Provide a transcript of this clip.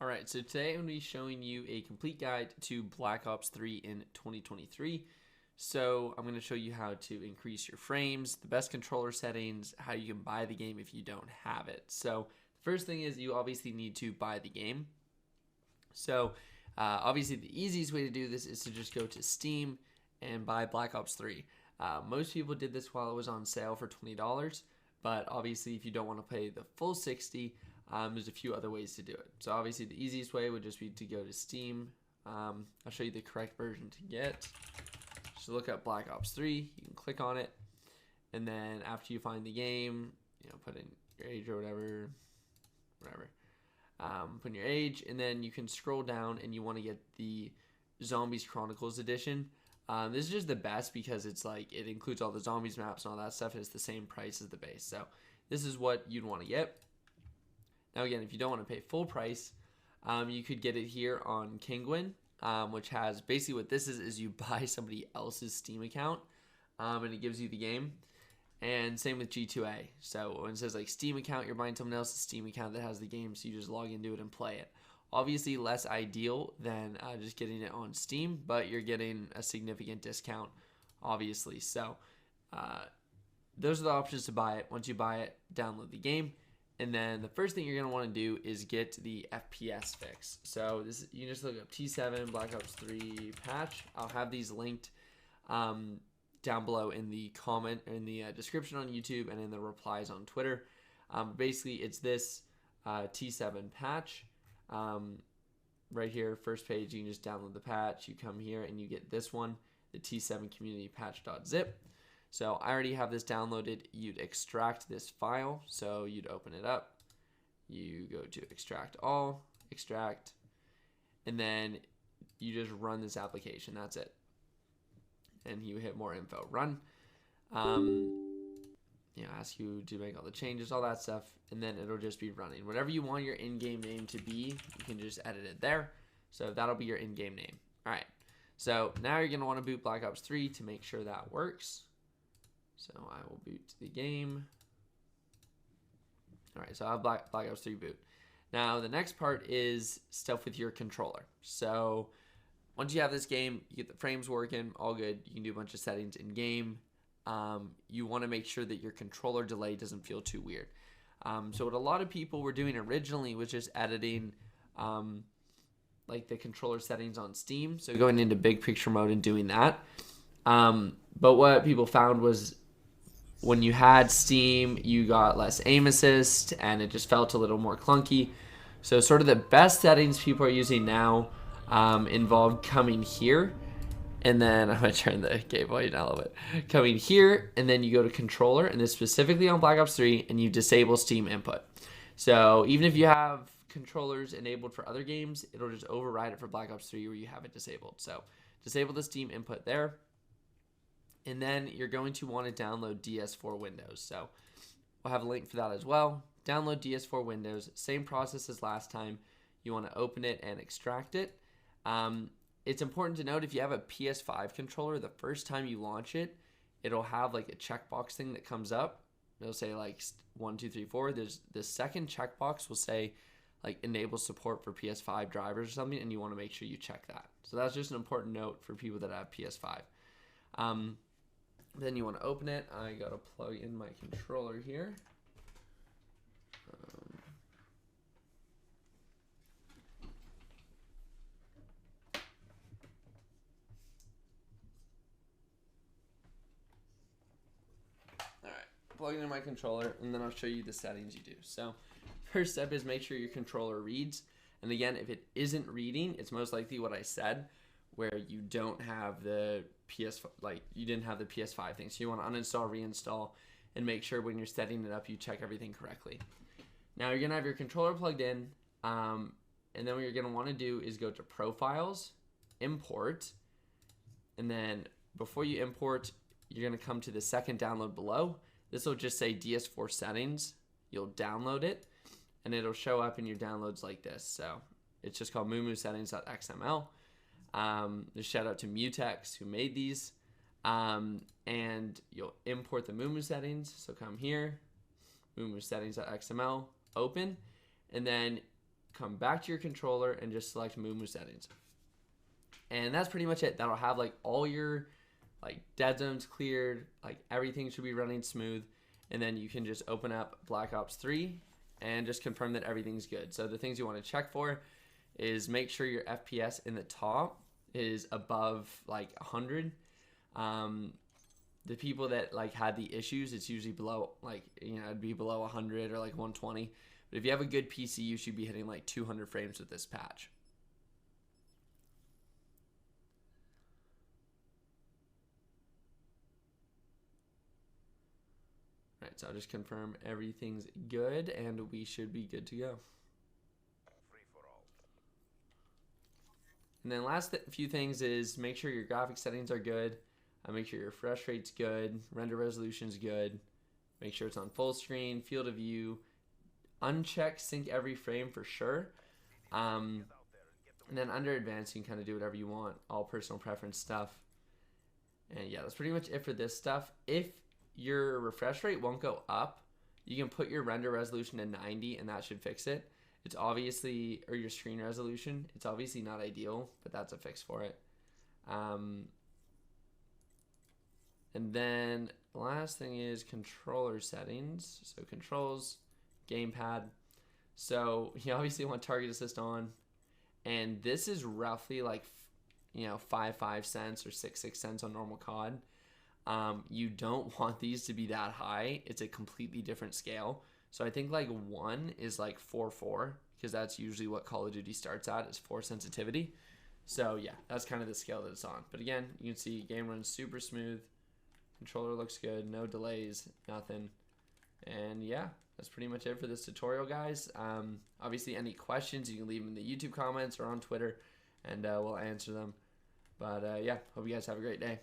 Alright, so today I'm going to be showing you a complete guide to Black Ops 3 in 2023. So I'm going to show you how to increase your frames, the best controller settings, how you can buy the game if you don't have it. So the first thing is you obviously need to buy the game. So obviously the easiest way to do this is to just go to Steam and buy Black Ops 3. Most people did this while it was on sale for $20, but obviously if you don't want to pay the full $60, there's a few other ways to do it. So obviously the easiest way would just be to go to Steam. I'll show you the correct version to get. Just look up Black Ops 3. You can click on it, and then after you find the game, put in your age or whatever. Put in your age, and then you can scroll down, and you want to get the Zombies Chronicles edition. This is just the best because it's like it includes all the zombies maps and all that stuff, and it's the same price as the base. So this is what you'd want to get. Now again, if you don't want to pay full price, you could get it here on Kinguin, which has basically what this is you buy somebody else's Steam account, and it gives you the game. And same with G2A. So when it says like Steam account, you're buying someone else's Steam account that has the game, so you just log into it and play it. Obviously less ideal than just getting it on Steam, but you're getting a significant discount, obviously. So those are the options to buy it. Once you buy it, download the game. And then the first thing you're going to want to do is get the FPS fix. So this, you can just look up T7 Black Ops 3 patch. I'll have these linked down below in the comment, in the description on YouTube, and in the replies on Twitter. Basically, it's this T7 patch. Right here, first page, you can just download the patch. You come here and you get this one, the T7 community patch.zip. So I already have this downloaded. You'd extract this file. So you'd open it up. You go to extract all, extract, and then you just run this application. That's it. And you hit more info. Run. Ask you to make all the changes, all that stuff, and then it'll just be running. Whatever you want your in-game name to be, you can just edit it there. So that'll be your in-game name. All right. So now you're going to want to boot Black Ops 3 to make sure that works. So I will boot the game. All right, so I have Black Ops 3 boot. Now the next part is stuff with your controller. So once you have this game, you get the frames working, all good. You can do a bunch of settings in game. You want to make sure that your controller delay doesn't feel too weird. So what a lot of people were doing originally was just editing like the controller settings on Steam. So going into big picture mode and doing that. But what people found was when you had Steam, you got less aim assist, and it just felt a little more clunky. So sort of the best settings people are using now involve coming here, and then I'm going to turn the game volume down a little bit. Coming here, and then you go to controller, and this specifically on Black Ops 3, and you disable Steam input. So even if you have controllers enabled for other games, it'll just override it for Black Ops 3 where you have it disabled. So disable the Steam input there. And then you're going to want to download DS4 Windows. So we'll have a link for that as well. Download DS4 Windows. Same process as last time. You want to open it and extract it. It's important to note if you have a PS5 controller, the first time you launch it, it'll have like a checkbox thing that comes up. It'll say like 1, 2, 3, 4. There's the second checkbox will say like enable support for PS5 drivers or something, and you want to make sure you check that. So that's just an important note for people that have PS5. Then you want to open it. I got to plug in my controller here. All right, plug in my controller, and then I'll show you the settings you do. So first step is make sure your controller reads. And again, if it isn't reading, it's most likely what I said, where you don't have the you didn't have the PS5 thing. So you want to uninstall, reinstall, and make sure when you're setting it up, you check everything correctly. Now you're gonna have your controller plugged in, and then what you're gonna want to do is go to Profiles, Import, and then before you import, you're gonna come to the second download below. This will just say DS4 settings. You'll download it, and it'll show up in your downloads like this. So it's just called muumusettings.xml. Just shout out to Mutex who made these. And you'll import the Muumu settings. So come here, Muumu settings.xml, open, and then come back to your controller and just select Moo settings. And that's pretty much it. That'll have like all your like dead zones cleared, like everything should be running smooth. And then you can just open up Black Ops 3 and just confirm that everything's good. So the things you want to check for is make sure your FPS in the top is above like 100. The people that like had the issues, it's usually below, like, you know, it'd be below 100 or like 120. But if you have a good PC, you should be hitting like 200 frames with this patch. All right, so I'll just confirm everything's good and we should be good to go. And then last few things is make sure your graphic settings are good. Make sure your refresh rate's good, render resolution's good. Make sure it's on full screen, field of view. Uncheck sync every frame for sure. And then under advanced, you can kind of do whatever you want, all personal preference stuff. And yeah, that's pretty much it for this stuff. If your refresh rate won't go up, you can put your render resolution to 90 and that should fix it. It's obviously, or your screen resolution, it's obviously not ideal, but that's a fix for it. And then last thing is controller settings. So controls, gamepad. So you obviously want target assist on. And this is roughly like, you know, 5 cents or 6 cents on normal COD. You don't want these to be that high. It's a completely different scale. So I think like 1 is like 4.4 because that's usually what Call of Duty starts at, is 4 sensitivity. So yeah, that's kind of the scale that it's on. But again, you can see game runs super smooth. Controller looks good, no delays, nothing. And yeah, that's pretty much it for this tutorial, guys. Obviously, any questions, you can leave them in the YouTube comments or on Twitter, and we'll answer them. But yeah, hope you guys have a great day.